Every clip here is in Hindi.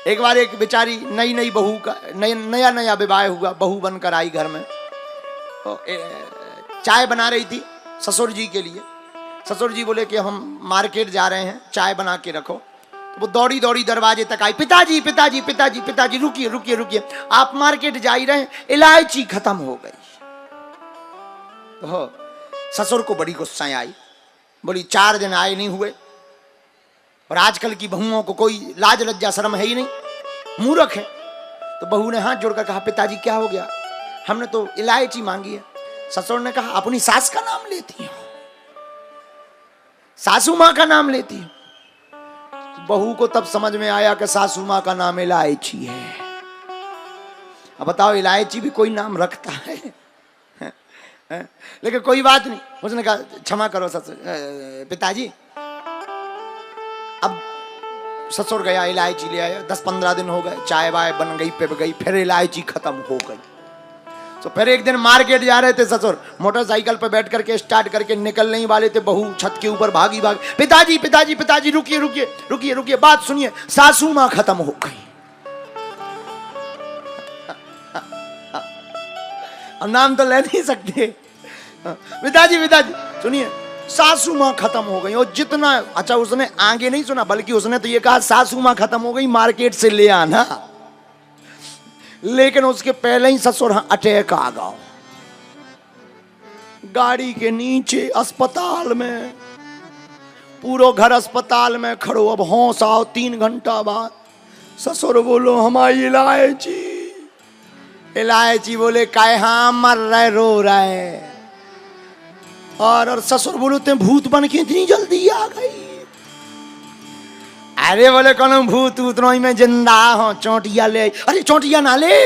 एक बार एक बेचारी नई नई बहू का नया नया विवाह हुआ, बहू बनकर आई घर में, तो चाय बना रही थी ससुर जी के लिए। ससुर जी बोले कि हम मार्केट जा रहे हैं, चाय बना के रखो। तो वो दौड़ी दौड़ी दरवाजे तक आई, पिताजी पिताजी पिताजी पिताजी रुकिए रुकिए रुकिए, आप मार्केट जा ही रहे हैं, इलायची खत्म हो गई। तो ससुर को बड़ी गुस्सा आई, बोली 4 दिन आए नहीं हुए, और आजकल की बहुओं को कोई लाज लज्जा शर्म है ही नहीं, मूर्ख है। तो बहू ने हाथ जोड़कर कहा, पिताजी क्या हो गया, हमने तो इलायची मांगी है। ससुर ने कहा, अपनी सास का नाम लेती हो, सासू मां का नाम लेती हो। बहू को तब समझ में आया कि सासू मां का नाम इलायची है। अब बताओ, इलायची भी कोई नाम रखता है? लेकिन कोई बात नहीं, उसने कहा क्षमा करो ससुर पिताजी। अब ससुर गया, इलायची ले आया। 10-15 दिन हो गए, चाय वाय बन गई, पिप गई, फिर इलायची खत्म हो गई। तो फिर एक दिन मार्केट जा रहे थे ससुर, मोटरसाइकिल पर बैठ करके स्टार्ट करके निकलने ही वाले थे, बहू छत के ऊपर भागी भागी, पिताजी पिताजी पिताजी रुकिए रुकिए रुकिए रुकिए, बात सुनिए, सासू मां खत्म हो गई। अब नाम तो ले नहीं सकते, पिताजी पिताजी सुनिए, सासू मां खत्म हो गई। और जितना अच्छा, उसने आगे नहीं सुना, बल्कि उसने तो ये कहा सासू मां खत्म हो गई, मार्केट से ले आना। लेकिन उसके पहले ही ससुर अटैक आ गया, गाड़ी के नीचे अस्पताल में, पूरा घर अस्पताल में खड़ो। अब होश आओ, 3 घंटा बाद ससुर बोलो, हमारी इलायची। इलायची बोले, काहे हाँ मर रहे, रो रहे। और ससुर बोलो, ते भूत बन के इतनी जल्दी आ गई। अरे बोले, कौन भूत उतना ही में जिंदा हो, चोटिया ले। अरे चोटिया ना ले,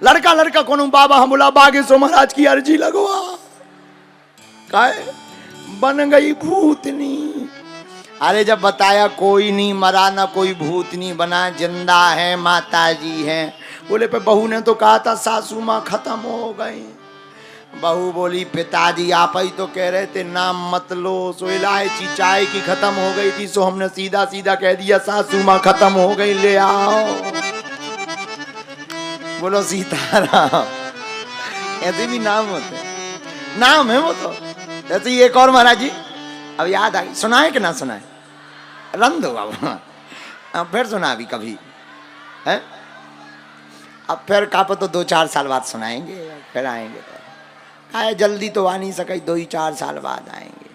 लड़का लड़का कौन बाबा, हम बोला बागेश्वर महाराज की अर्जी लगवा, काहे बन गई भूतनी। अरे जब बताया कोई नहीं मरा, ना कोई भूतनी बना, जिंदा है, माता जी है। बोले पे बहू ने तो कहा था सासू मां खत्म हो गई। बहू बोली, पिताजी आप ही तो कह रहे थे नाम मत लो, सो इलायची चाय की खत्म हो गई थी, सो हमने सीधा सीधा कह दिया सासू मां खत्म हो गई, ले आओ। बोलो सीताराम। ऐसे भी नाम होते, नाम है वो तो। जैसे एक और महाराज जी, अब याद आ गई, सुनाए कि ना सुनाए, रन दो अब फिर सुना अभी कभी है। अब फिर कापो तो 2-4 साल बाद सुनाएंगे, फिर आएंगे तो आए, जल्दी तो आ नहीं सके, 2-4 साल बाद आएंगे।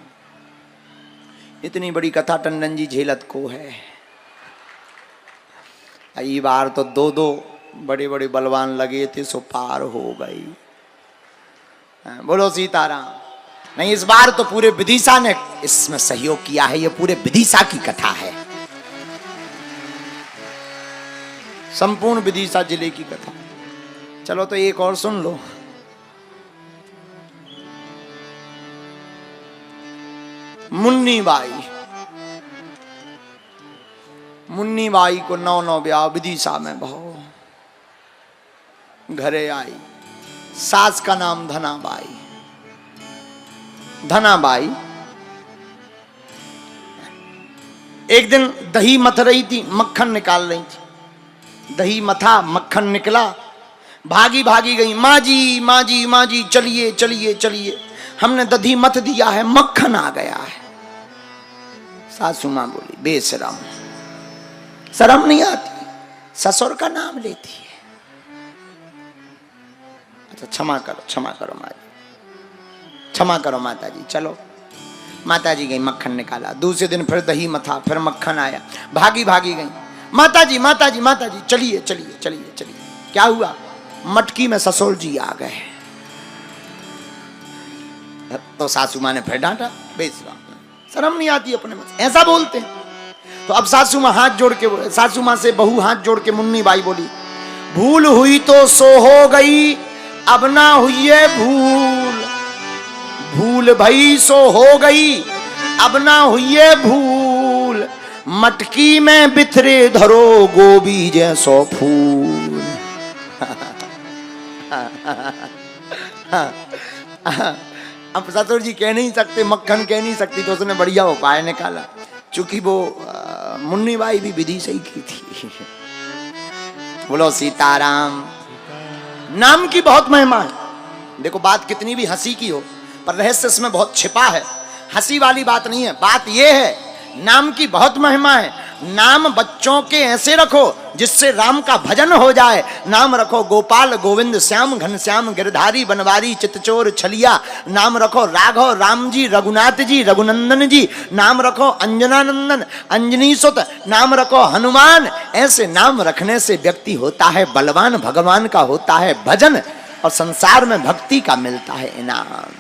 इतनी बड़ी कथा टंडन जी झेलत को है। ये बार तो 2-2 बड़े बड़े बलवान लगे थे, सो पार हो गई। बोलो सीताराम। नहीं, इस बार तो पूरे विदिशा ने इसमें सहयोग किया है, ये पूरे विदिशा की कथा है, संपूर्ण विदिशा जिले की कथा। चलो तो एक और सुन लो। मुन्नी बाई को 9 ब्याह विदिशा में बहु घरे आई। सास का नाम धनाबाई। एक दिन दही मथ रही थी, मक्खन निकाल रही थी, दही मथा, मक्खन निकला, भागी भागी गई, माँ जी माँ जी माँ जी, चलिए चलिए चलिए, हमने दही मथ दिया है, मक्खन आ गया है। सासू मां बोली, बेशरम, शर्म नहीं आती, ससुर का नाम लेती है। अच्छा क्षमा करो माँ जी, क्षमा करो माता जी। चलो माता जी गई, मक्खन निकाला। दूसरे दिन फिर दही मथा, फिर मक्खन आया, भागी भागी गई, माता जी माता जी माता जी, चलिए चलिए चलिए चलिए। क्या हुआ? मटकी में ससुर जी आ गए। तो सासू मां ने फिर डांटा, बेशरम, शर्म नहीं आती अपने में, ऐसा बोलते हैं। तो अब सासू मां हाथ जोड़ के, सासू मां से बहू हाथ जोड़ के मुन्नी बाई बोली, भूल हुई तो सो हो गई, अब ना हुई भूल, भूल भई सो हो गई, अब ना हुई भूल, मटकी में बिथरे धरो गोभी जैसो फूल। अब ससुर जी कह नहीं सकते, मक्खन कह नहीं सकती, तो उसने बढ़िया उपाय निकाला। चूंकि वो मुन्नी बाई भी विधि सही की थी, बोलो सीताराम। नाम की बहुत महिमा है। देखो बात कितनी भी हंसी की हो पर रहस्य इसमें बहुत छिपा है। हंसी वाली बात नहीं है, बात यह है नाम की बहुत महिमा है। नाम बच्चों के ऐसे रखो जिससे राम का भजन हो जाए। नाम रखो गोपाल गोविंद श्याम घनश्याम गिरधारी बनवारी चितचोर छलिया। नाम रखो राघव राम जी रघुनाथ जी रघुनंदन जी। नाम रखो अंजनानंदन अंजनी सुत। नाम रखो हनुमान। ऐसे नाम रखने से व्यक्ति होता है बलवान, भगवान का होता है भजन और संसार में भक्ति का मिलता है इनाम।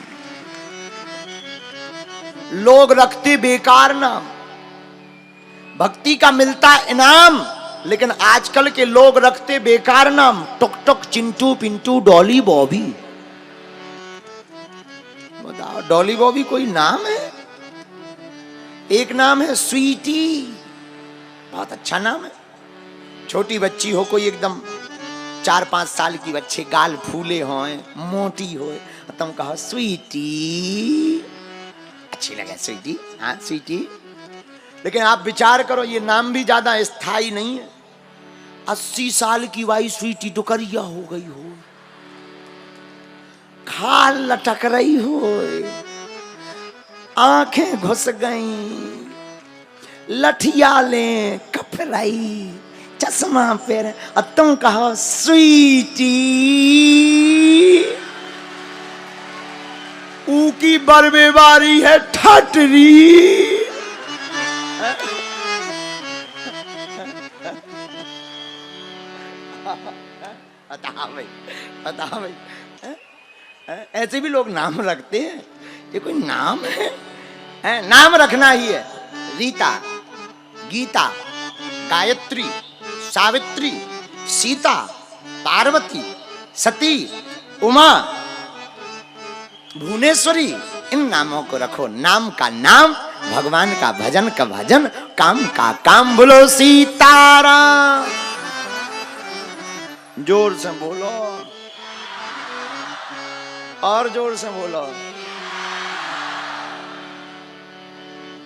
लोग रखते बेकार नाम, भक्ति का मिलता इनाम। लेकिन आजकल के लोग रखते बेकार नाम, टुक टुक चिंटू पिंटू डॉली बॉबी। बताओ डॉली बॉबी कोई नाम है? एक नाम है स्वीटी, बहुत अच्छा नाम है। छोटी बच्ची हो कोई एकदम 4-5 साल की बच्चे, गाल फूले हो मोटी हो, तुम कहो स्वीटी, अच्छी लगे स्वीटी, हाँ स्वीटी। लेकिन आप विचार करो ये नाम भी ज्यादा स्थायी नहीं है। 80 साल की वाई स्वीटी डुकरिया हो गई हो, खाल लटक रही हो, आंखें घुस गई, लठिया ले कपराई, चश्मा पेर, और तुम कहो स्वीटी। ऊ की बरबेबारी है ठटरी। बता भाई ऐसे भी लोग नाम रखते हैं। ये कोई नाम है? नाम रखना ही है। रीता, गीता, गायत्री, सावित्री, सीता, पार्वती, सती, उमा, भुवनेश्वरी, इन नामों को रखो। नाम का नाम, भगवान का भजन का भजन, काम का काम। बोलो सीताराम। जोर से बोलो और जोर से बोलो।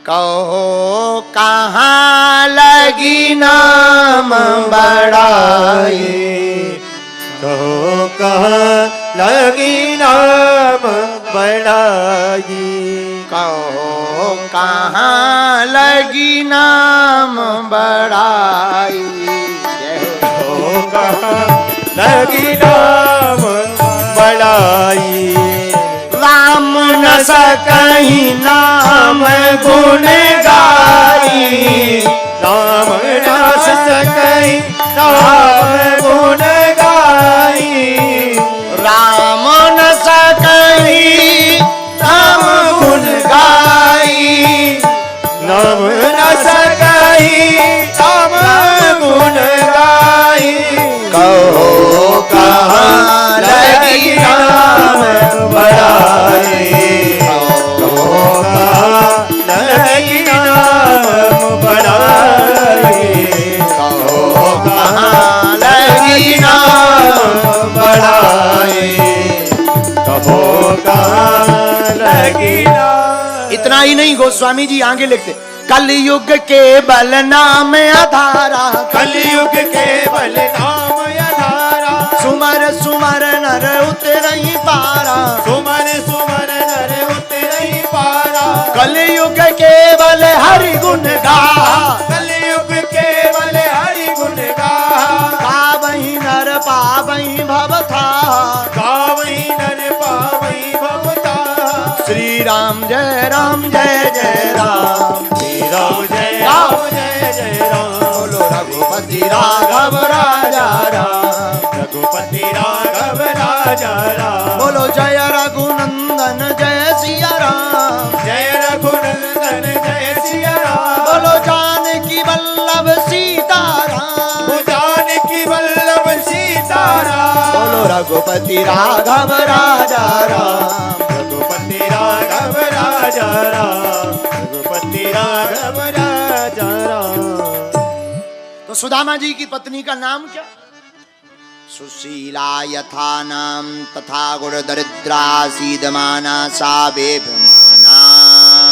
कहो कहाँ लगी नाम बड़ाई, कहो कहाँ लगी नाम बड़ाई, कहो कहाँ लगी नाम बड़ाई, कहो कहाँ लगी नाम बड़ाई। राम न सकहीं नाम गुण गाई, राम न सकहीं नाम गुण गाई, राम न सकहीं नाम गुण गाई, नाम न सकहीं नाम गुण गाई। कहो कहाँ लगी नाम बड़ाई, कहो कहाँ लगी नाम बड़ाई, कहो कहाँ लगी नाम बड़ाई, कहो कहाँ लगी नाम। इतना ही नहीं, गोस्वामी जी आगे लिखते, कलयुग के बल नाम आधारा, कलयुग के बल नाम आधारा, सुमर सुमर नर उतरई पारा, सुमन सुमन नर उतरई पारा, कलयुग के बल हरि गुण गाहा, कलयुग के बल हरि गुण गाहा, गावहीं नर पावहीं भवथा, गावहीं नर पावहीं भवता। श्री राम जय राम जय जय राम, श्री राम जय राम जय जय राम, बोलो रघुपति राघव राजा राम, रघुपति राघव राजा राम, बोलो जय रघुनंदन जय सिया राम, जय रघुनंदन जय सिया राम, बोलो जानकी वल्लभ सीता राम, जानकी वल्लभ सीता राम, बोलो रघुपति राघव राजा राम, रघुपति राघव राजा राम, रघुपति राघव राजा राम। तो सुदामा जी की पत्नी का नाम क्या? सुशीला यथा नाम तथा गुण दरिद्रा सीदमाना सा बेभिमाना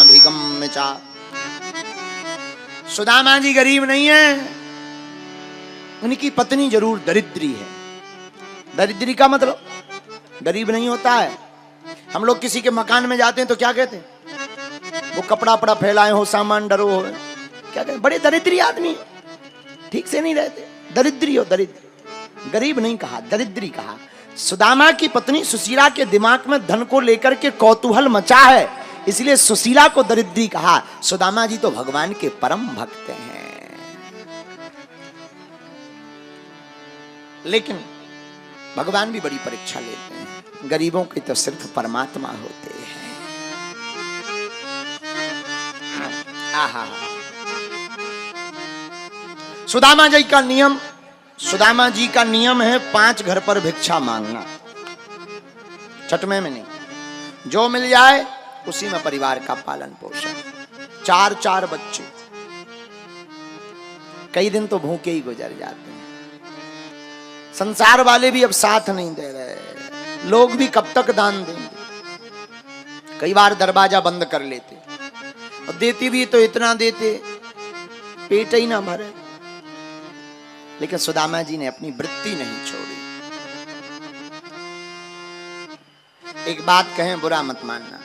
भिगम्य चा। सुदामा जी गरीब नहीं है, उनकी पत्नी जरूर दरिद्री है। दरिद्री का मतलब गरीब नहीं होता है। हम लोग किसी के मकान में जाते हैं तो क्या कहते हैं? वो कपड़ा वपड़ा फैलाए हो, सामान डरो हो, क्या कहते हैं? बड़े दरिद्री आदमी, ठीक से नहीं रहते, दरिद्री हो, दरिद्र। गरीब नहीं कहा, दरिद्री कहा। सुदामा की पत्नी सुशीला के दिमाग में धन को लेकर के कौतूहल मचा है, इसलिए सुशीला को दरिद्री कहा। सुदामा जी तो भगवान के परम भक्त हैं, लेकिन भगवान भी बड़ी परीक्षा लेते हैं। गरीबों के तो सिर्फ परमात्मा होते हैं। आहा। सुदामा जी का नियम है 5 घर पर भिक्षा मांगना, छठवें में नहीं। जो मिल जाए उसी में परिवार का पालन पोषण। 4 बच्चे, कई दिन तो भूखे ही गुजर जाते हैं। संसार वाले भी अब साथ नहीं दे रहे, लोग भी कब तक दान देंगे। कई बार दरवाजा बंद कर लेते, और देते भी तो इतना देते पेट ही ना भरे। लेकिन सुदामा जी ने अपनी वृत्ति नहीं छोड़ी। एक बात कहें, बुरा मत मानना,